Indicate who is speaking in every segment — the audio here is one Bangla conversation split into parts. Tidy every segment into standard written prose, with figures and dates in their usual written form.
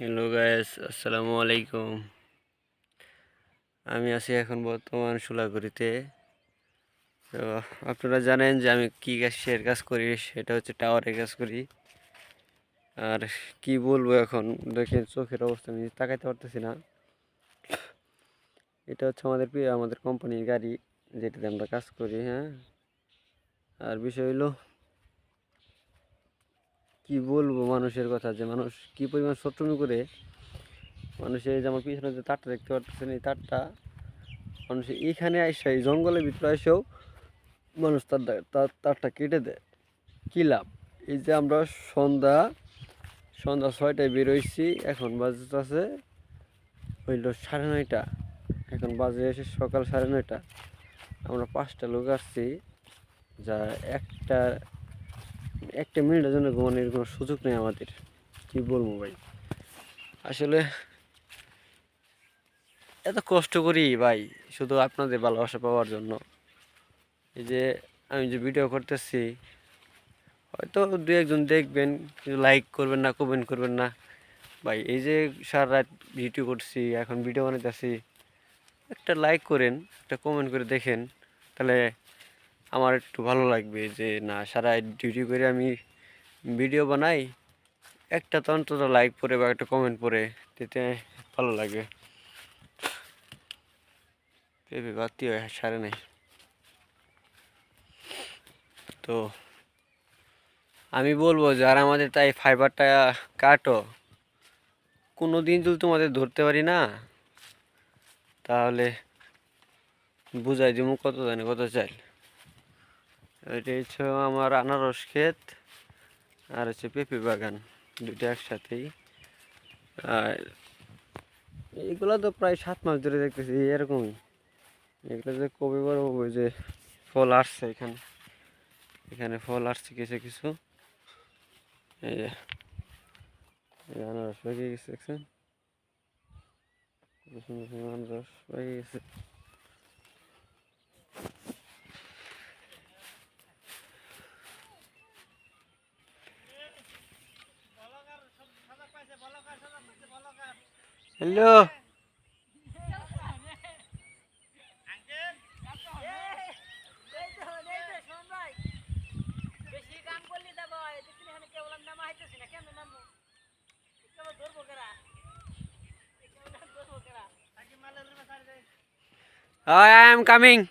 Speaker 1: হ্যালো গাইস, আসসালামু আলাইকুম। আমি আছি এখন বর্তমান সুলাগুড়িতে। তো আপনারা জানেন যে আমি কি কিসের কাজ করি, সেটা হচ্ছে টাওয়ারের কাজ করি। আর কি বলবো, এখন দেখেন চোখের অবস্থা, আমি তাকাইতে পারতেছি না। এটা হচ্ছে আমাদের কোম্পানির গাড়ি, যেটাতে আমরা কাজ করি। হ্যাঁ, আর বিষয় হলো, কি বলবো মানুষের কথা, যে মানুষ কি পরিমাণ শত্রুমি করে। মানুষের এই যে আমার পিছনে যে তারটা দেখতে পারতেছেন, এই তারটা মানুষ এইখানে আসে, এই জঙ্গলের ভিতরে এসেও মানুষ তারটা কেটে দেয়। কী লাভ? এই যে আমরা সন্ধ্যা সন্ধ্যা 6টায় বেরোইছি, এখন বাজতেছে হইল 9:30। এখন বাজে এসে সকাল 9:30। আমরা 5টা লোক আসছি, যা একটা একটা মিনিটের জন্য ঘুমানোর কোনো সুযোগ নেই আমাদের। কি বলবো ভাই, আসলে এত কষ্ট করি ভাই শুধু আপনাদের ভালোবাসা পাওয়ার জন্য। এই যে আমি যে ভিডিও করতেছি, হয়তো দু একজন দেখবেন, কিন্তু লাইক করবেন না, কমেন্ট করবেন না ভাই। এই যে সারা রাত ভিডিও করছি, এখন ভিডিও বানাইতেছি, একটা লাইক করেন, একটা কমেন্ট করে দেখেন, তাহলে আমার একটু ভালো লাগবে যে না, সারা ডিউটি করে আমি ভিডিও বানাই, একটা তো অন্তত লাইক পড়ে বা একটা কমেন্ট পড়ে দিতে ভালো লাগে। পেঁপে বাতি হয় সারে নাই। তো আমি বলবো, যারা আমাদের তাই ফাইবারটা কাটো, কোনো দিন যদি তোমাদের ধরতে পারি না, তাহলে বুঝাই দিব কত জানে কত চাই। এটা হচ্ছে আমার আনারস ক্ষেত, আর হচ্ছে পেঁপে বাগান, দুটো একসাথেই। আর এগুলো তো প্রায় 7 মাস ধরে দেখতেছি এরকমই। এগুলো যে কবে বড় হবে, যে ফল আসছে এখানে, এখানে ফল আসছে কিছু কিছু। এই যে আনারস পেকে গেছে, দেখছেন কত সুন্দর সুন্দর আনারস পেকে গেছে। Hello, I am coming.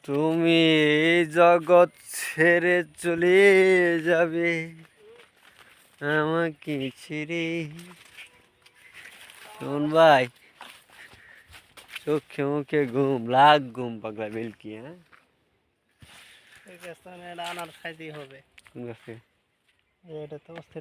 Speaker 1: তুমি এই জগৎ ছেড়ে চলে যাবে আমাকে ছেড়ে। শোন ভাই, চোখে মুখে ঘুম, লাগ ঘুম, পাগলা বেলকি। হ্যাঁ,
Speaker 2: আনারস খাইতেই হবে।
Speaker 1: কোন গাছে?
Speaker 2: এটা তো